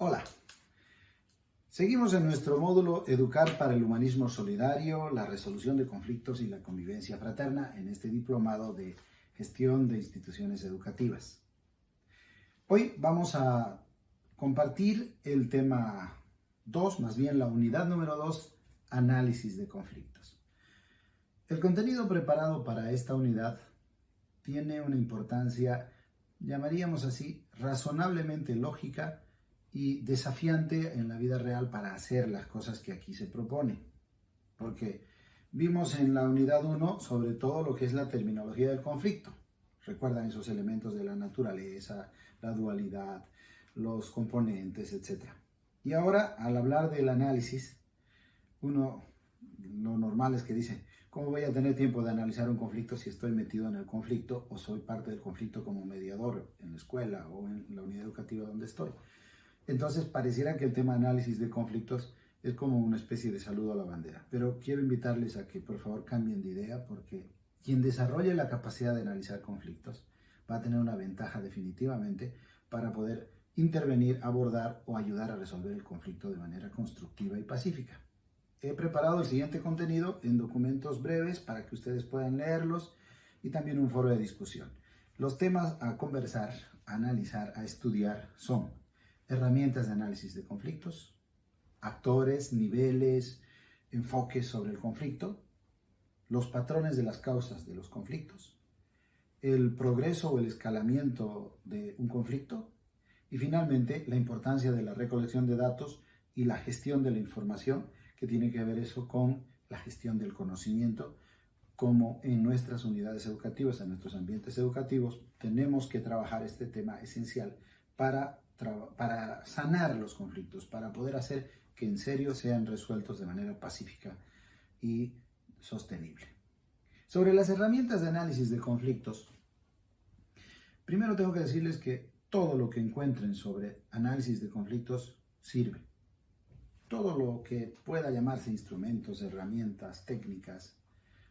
Hola, seguimos en nuestro módulo Educar para el Humanismo Solidario, la resolución de conflictos y la convivencia fraterna en este diplomado de Gestión de Instituciones Educativas. Hoy vamos a compartir el tema 2, más bien la unidad número 2, análisis de conflictos. El contenido preparado para esta unidad tiene una importancia, llamaríamos así, razonablemente lógica y desafiante en la vida real para hacer las cosas que aquí se propone. Porque vimos en la unidad 1 sobre todo lo que es la terminología del conflicto. Recuerdan esos elementos de la naturaleza, la dualidad, los componentes, etc. Y ahora, al hablar del análisis, lo normal es que dice, ¿cómo voy a tener tiempo de analizar un conflicto si estoy metido en el conflicto o soy parte del conflicto como mediador en la escuela o en la unidad educativa donde estoy? Entonces, pareciera que el tema análisis de conflictos es como una especie de saludo a la bandera. Pero quiero invitarles a que por favor cambien de idea, porque quien desarrolle la capacidad de analizar conflictos va a tener una ventaja definitivamente para poder intervenir, abordar o ayudar a resolver el conflicto de manera constructiva y pacífica. He preparado el siguiente contenido en documentos breves para que ustedes puedan leerlos y también un foro de discusión. Los temas a conversar, a analizar, a estudiar son herramientas de análisis de conflictos, actores, niveles, enfoques sobre el conflicto, los patrones de las causas de los conflictos, el progreso o el escalamiento de un conflicto y finalmente la importancia de la recolección de datos y la gestión de la información, que tiene que ver eso con la gestión del conocimiento, como en nuestras unidades educativas, en nuestros ambientes educativos, tenemos que trabajar este tema esencial para sanar los conflictos, para poder hacer que en serio sean resueltos de manera pacífica y sostenible. Sobre las herramientas de análisis de conflictos, primero tengo que decirles que todo lo que encuentren sobre análisis de conflictos sirve. Todo lo que pueda llamarse instrumentos, herramientas, técnicas,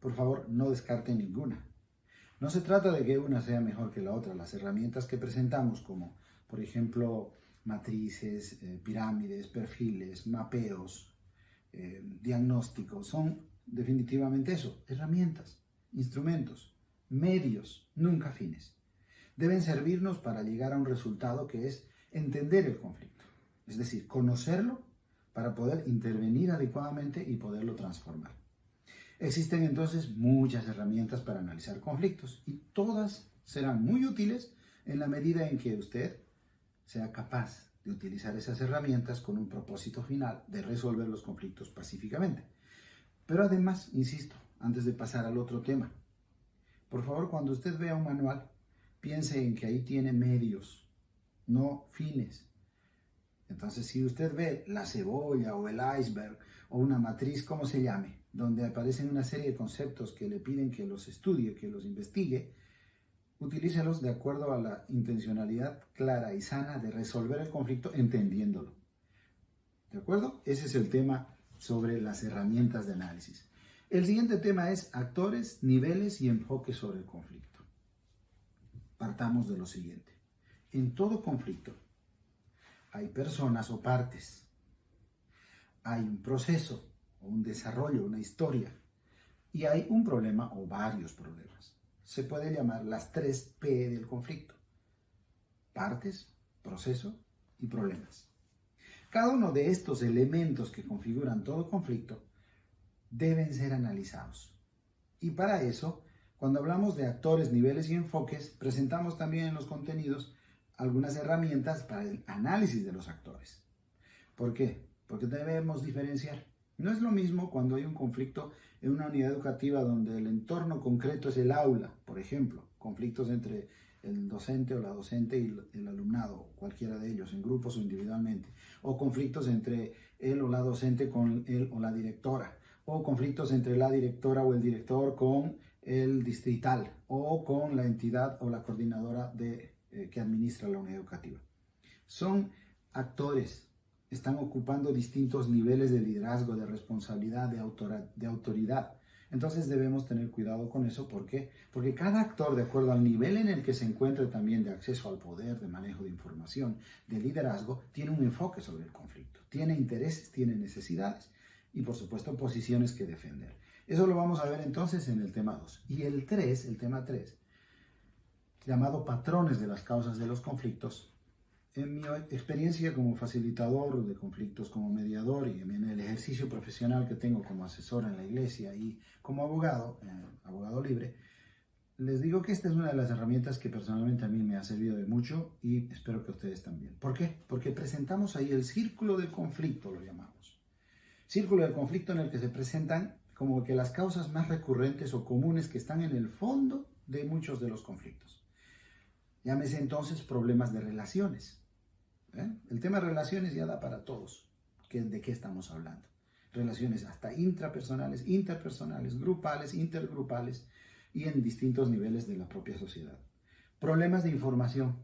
por favor no descarten ninguna. No se trata de que una sea mejor que la otra. Las herramientas que presentamos, como por ejemplo matrices, pirámides, perfiles, mapeos, diagnósticos, son definitivamente eso, herramientas, instrumentos, medios, nunca fines. Deben servirnos para llegar a un resultado que es entender el conflicto, es decir, conocerlo para poder intervenir adecuadamente y poderlo transformar. Existen entonces muchas herramientas para analizar conflictos y todas serán muy útiles en la medida en que usted sea capaz de utilizar esas herramientas con un propósito final de resolver los conflictos pacíficamente. Pero además, insisto, antes de pasar al otro tema, por favor, cuando usted vea un manual, piense en que ahí tiene medios, no fines. Entonces, si usted ve la cebolla o el iceberg o una matriz, como se llame, donde aparecen una serie de conceptos que le piden que los estudie, que los investigue, utilícelos de acuerdo a la intencionalidad clara y sana de resolver el conflicto entendiéndolo. ¿De acuerdo? Ese es el tema sobre las herramientas de análisis. El siguiente tema es actores, niveles y enfoques sobre el conflicto. Partamos de lo siguiente. En todo conflicto hay personas o partes, hay un proceso o un desarrollo, una historia, y hay un problema o varios problemas. Se puede llamar las 3 P del conflicto: partes, proceso y problemas. Cada uno de estos elementos que configuran todo conflicto deben ser analizados. Y para eso, cuando hablamos de actores, niveles y enfoques, presentamos también en los contenidos algunas herramientas para el análisis de los actores. ¿Por qué? Porque debemos diferenciar. No es lo mismo cuando hay un conflicto en una unidad educativa donde el entorno concreto es el aula, por ejemplo, conflictos entre el docente o la docente y el alumnado, cualquiera de ellos, en grupos o individualmente, o conflictos entre él o la docente con él o la directora, o conflictos entre la directora o el director con el distrital, o con la entidad o la coordinadora que administra la unidad educativa. Son actores, están ocupando distintos niveles de liderazgo, de responsabilidad, de autoridad. Entonces debemos tener cuidado con eso. ¿Por qué? Porque cada actor, de acuerdo al nivel en el que se encuentre también de acceso al poder, de manejo de información, de liderazgo, tiene un enfoque sobre el conflicto. Tiene intereses, tiene necesidades y, por supuesto, posiciones que defender. Eso lo vamos a ver entonces en el tema 2. Y el tema 3, llamado patrones de las causas de los conflictos. En mi experiencia como facilitador de conflictos, como mediador y en el ejercicio profesional que tengo como asesor en la iglesia y como abogado, abogado libre, les digo que esta es una de las herramientas que personalmente a mí me ha servido de mucho y espero que ustedes también. ¿Por qué? Porque presentamos ahí el círculo del conflicto, lo llamamos. Círculo del conflicto en el que se presentan como que las causas más recurrentes o comunes que están en el fondo de muchos de los conflictos. Llámese entonces problemas de relaciones. El tema de relaciones ya da para todos. ¿De qué estamos hablando? Relaciones hasta intrapersonales, interpersonales, grupales, intergrupales y en distintos niveles de la propia sociedad. Problemas de información.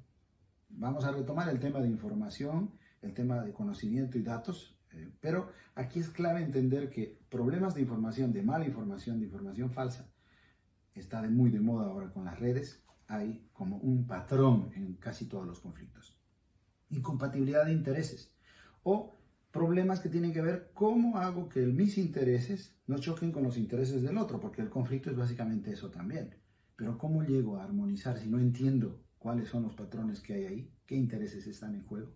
Vamos a retomar el tema de información, el tema de conocimiento y datos, pero aquí es clave entender que problemas de información, de mala información, de información falsa, está muy de moda ahora con las redes. Hay como un patrón en casi todos los conflictos. Incompatibilidad de intereses o problemas que tienen que ver cómo hago que mis intereses no choquen con los intereses del otro, porque el conflicto es básicamente eso también. Pero ¿cómo llego a armonizar si no entiendo cuáles son los patrones que hay ahí? ¿Qué intereses están en juego?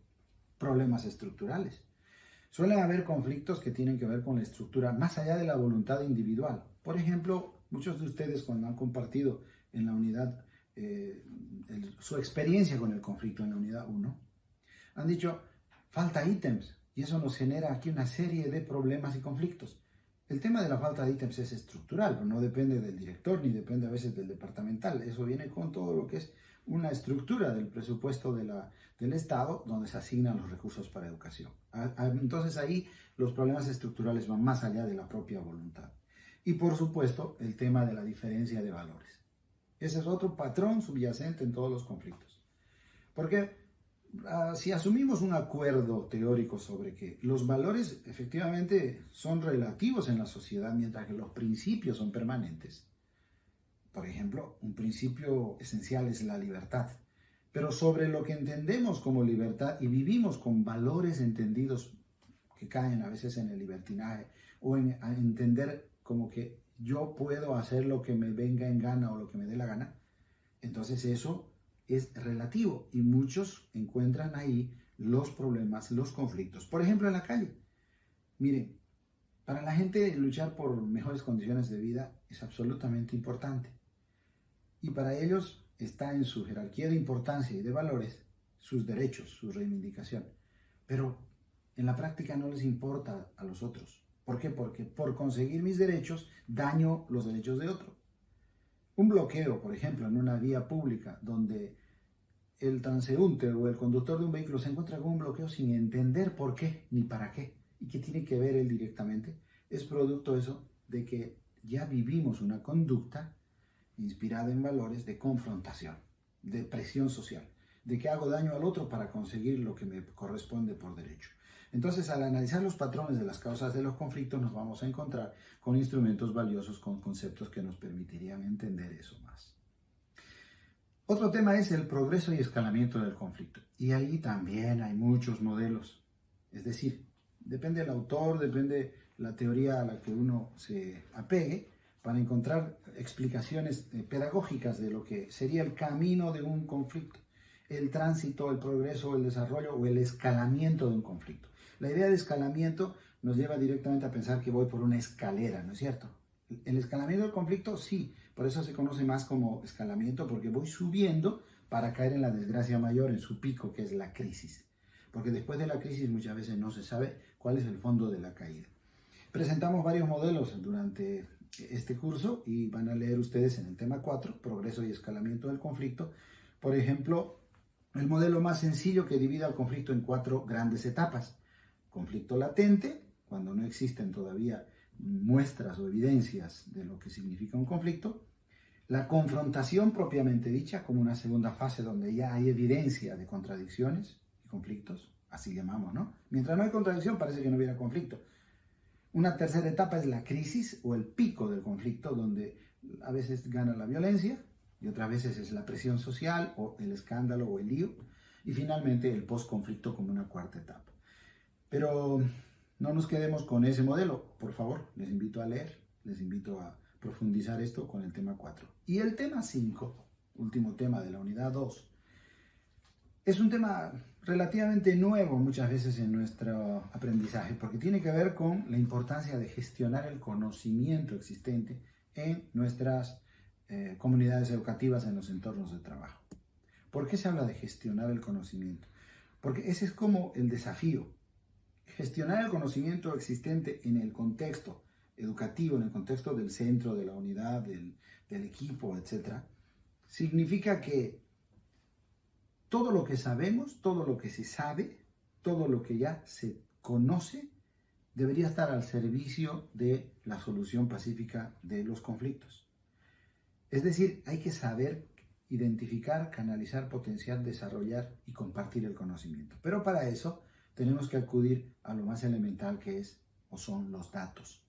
Problemas estructurales. Suelen haber conflictos que tienen que ver con la estructura más allá de la voluntad individual. Por ejemplo, muchos de ustedes cuando han compartido en la unidad su experiencia con el conflicto en la unidad 1, han dicho, falta ítems, y eso nos genera aquí una serie de problemas y conflictos. El tema de la falta de ítems es estructural, pero no depende del director, ni depende a veces del departamental. Eso viene con todo lo que es una estructura del presupuesto del Estado, donde se asignan los recursos para educación. Entonces ahí los problemas estructurales van más allá de la propia voluntad. Y por supuesto, el tema de la diferencia de valores. Ese es otro patrón subyacente en todos los conflictos. Porque si asumimos un acuerdo teórico sobre que los valores efectivamente son relativos en la sociedad, mientras que los principios son permanentes. Por ejemplo, un principio esencial es la libertad. Pero sobre lo que entendemos como libertad y vivimos con valores entendidos que caen a veces en el libertinaje o en entender como que yo puedo hacer lo que me venga en gana o lo que me dé la gana, entonces eso es relativo y muchos encuentran ahí los problemas, los conflictos. Por ejemplo, en la calle. Miren, para la gente luchar por mejores condiciones de vida es absolutamente importante. Y para ellos está en su jerarquía de importancia y de valores sus derechos, su reivindicación. Pero en la práctica no les importa a los otros. ¿Por qué? Porque por conseguir mis derechos daño los derechos de otro. Un bloqueo, por ejemplo, en una vía pública donde el transeúnte o el conductor de un vehículo se encuentra con un bloqueo sin entender por qué ni para qué y qué tiene que ver él directamente, es producto eso de que ya vivimos una conducta inspirada en valores de confrontación, de presión social, de que hago daño al otro para conseguir lo que me corresponde por derecho. Entonces, al analizar los patrones de las causas de los conflictos, nos vamos a encontrar con instrumentos valiosos, con conceptos que nos permitirían entender eso más. Otro tema es el progreso y escalamiento del conflicto. Y ahí también hay muchos modelos. Es decir, depende del autor, depende la teoría a la que uno se apegue para encontrar explicaciones pedagógicas de lo que sería el camino de un conflicto, el tránsito, el progreso, el desarrollo o el escalamiento de un conflicto. La idea de escalamiento nos lleva directamente a pensar que voy por una escalera, ¿no es cierto? El escalamiento del conflicto, sí, por eso se conoce más como escalamiento, porque voy subiendo para caer en la desgracia mayor, en su pico, que es la crisis. Porque después de la crisis muchas veces no se sabe cuál es el fondo de la caída. Presentamos varios modelos durante este curso y van a leer ustedes en el tema 4, progreso y escalamiento del conflicto. Por ejemplo, el modelo más sencillo que divide al conflicto en 4 grandes etapas. Conflicto latente, cuando no existen todavía muestras o evidencias de lo que significa un conflicto. La confrontación propiamente dicha, como una segunda fase donde ya hay evidencia de contradicciones y conflictos, así llamamos, ¿no? Mientras no hay contradicción parece que no hubiera conflicto. Una tercera etapa es la crisis o el pico del conflicto, donde a veces gana la violencia y otras veces es la presión social o el escándalo o el lío. Y finalmente el postconflicto como una cuarta etapa. Pero no nos quedemos con ese modelo. Por favor, les invito a leer, les invito a profundizar esto con el tema 4. Y el tema 5, último tema de la unidad 2, es un tema relativamente nuevo muchas veces en nuestro aprendizaje, porque tiene que ver con la importancia de gestionar el conocimiento existente en nuestras comunidades educativas, en los entornos de trabajo. ¿Por qué se habla de gestionar el conocimiento? Porque ese es como el desafío. Gestionar el conocimiento existente en el contexto educativo, en el contexto del centro, de la unidad, del equipo, etc., significa que todo lo que sabemos, todo lo que se sabe, todo lo que ya se conoce, debería estar al servicio de la solución pacífica de los conflictos. Es decir, hay que saber identificar, canalizar, potenciar, desarrollar y compartir el conocimiento. Pero para eso tenemos que acudir a lo más elemental que es o son los datos.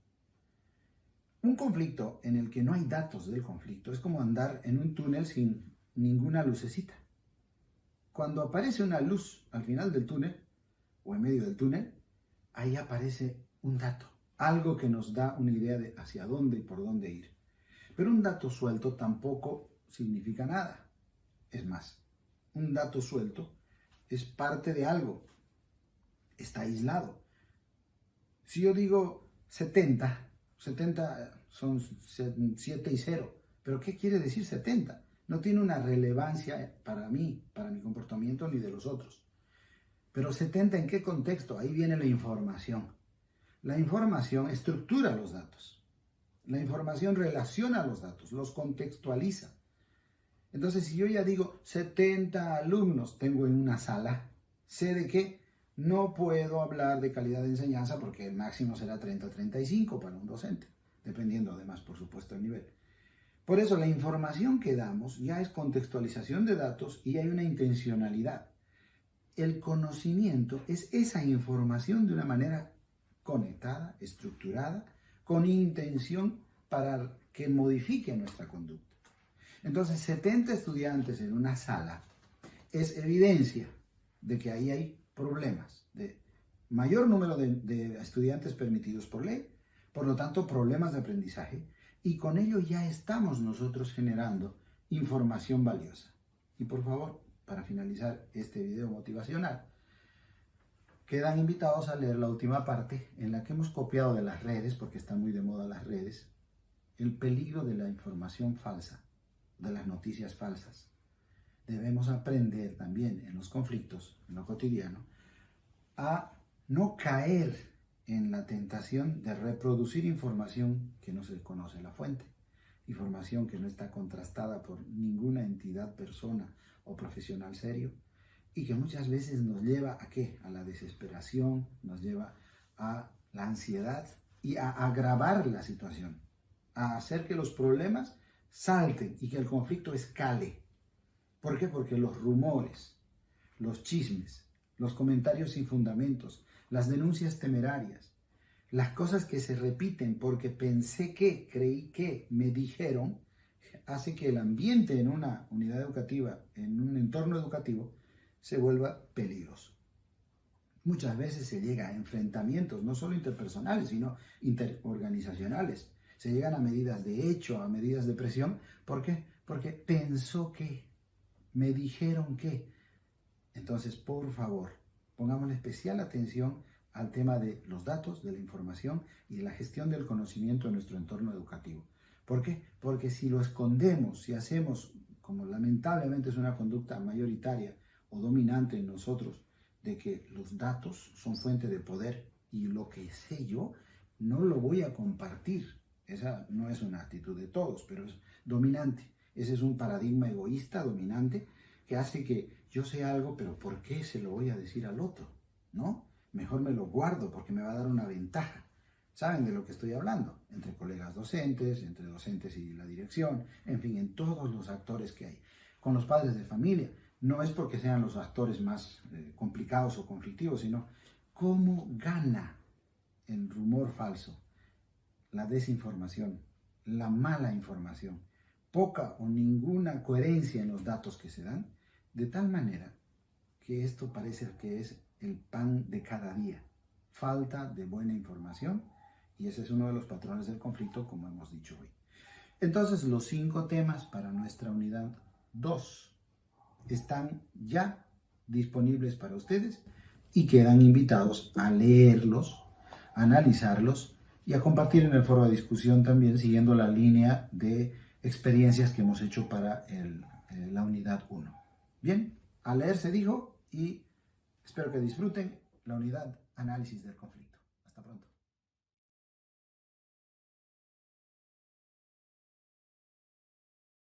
Un conflicto en el que no hay datos del conflicto es como andar en un túnel sin ninguna lucecita. Cuando aparece una luz al final del túnel o en medio del túnel, ahí aparece un dato, algo que nos da una idea de hacia dónde y por dónde ir. Pero un dato suelto tampoco significa nada. Es más, un dato suelto es parte de algo, está aislado. Si yo digo 70 son 7 y 0, pero ¿qué quiere decir 70? No tiene una relevancia para mí, para mi comportamiento ni de los otros. Pero 70 ¿en qué contexto? Ahí viene la información. La información estructura los datos. La información relaciona los datos, los contextualiza. Entonces, si yo ya digo 70 alumnos tengo en una sala, sé de que no puedo hablar de calidad de enseñanza porque el máximo será 30 o 35 para un docente, dependiendo además, por supuesto, del nivel. Por eso, la información que damos ya es contextualización de datos y hay una intencionalidad. El conocimiento es esa información de una manera conectada, estructurada, con intención para que modifique nuestra conducta. Entonces, 70 estudiantes en una sala es evidencia de que ahí hay problemas, de mayor número de estudiantes permitidos por ley, por lo tanto, problemas de aprendizaje, y con ello ya estamos nosotros generando información valiosa. Y por favor, para finalizar este video motivacional, quedan invitados a leer la última parte en la que hemos copiado de las redes, porque están muy de moda las redes, el peligro de la información falsa, de las noticias falsas. Debemos aprender también en los conflictos, en lo cotidiano, a no caer en la tentación de reproducir información que no se conoce la fuente, información que no está contrastada por ninguna entidad, persona o profesional serio, y que muchas veces nos lleva ¿a qué? A la desesperación, nos lleva a la ansiedad y a agravar la situación, a hacer que los problemas salten y que el conflicto escale. ¿Por qué? Porque los rumores, los chismes, los comentarios sin fundamentos, las denuncias temerarias, las cosas que se repiten porque pensé que, creí que, me dijeron, hace que el ambiente en una unidad educativa, en un entorno educativo, se vuelva peligroso. Muchas veces se llega a enfrentamientos, no solo interpersonales, sino interorganizacionales. Se llegan a medidas de hecho, a medidas de presión. ¿Por qué? Porque pensó que, me dijeron que. Entonces, por favor, pongamos especial atención al tema de los datos, de la información y de la gestión del conocimiento en nuestro entorno educativo. ¿Por qué? Porque si lo escondemos, si hacemos, como lamentablemente es una conducta mayoritaria o dominante en nosotros, de que los datos son fuente de poder y lo que sé yo no lo voy a compartir. Esa no es una actitud de todos, pero es dominante. Ese es un paradigma egoísta, dominante, que hace que yo sé algo, pero ¿por qué se lo voy a decir al otro? ¿No? Mejor me lo guardo porque me va a dar una ventaja. ¿Saben de lo que estoy hablando? Entre colegas docentes, entre docentes y la dirección, en fin, en todos los actores que hay. Con los padres de familia, no es porque sean los actores más complicados o conflictivos, sino cómo gana el rumor falso, la desinformación, la mala información, poca o ninguna coherencia en los datos que se dan, de tal manera que esto parece que es el pan de cada día. Falta de buena información, y ese es uno de los patrones del conflicto, como hemos dicho hoy. Entonces, los 5 temas para nuestra unidad 2 están ya disponibles para ustedes y quedan invitados a leerlos, a analizarlos y a compartir en el foro de discusión también, siguiendo la línea de experiencias que hemos hecho para la unidad 1. Bien, a leer se dijo, y espero que disfruten la unidad análisis del conflicto.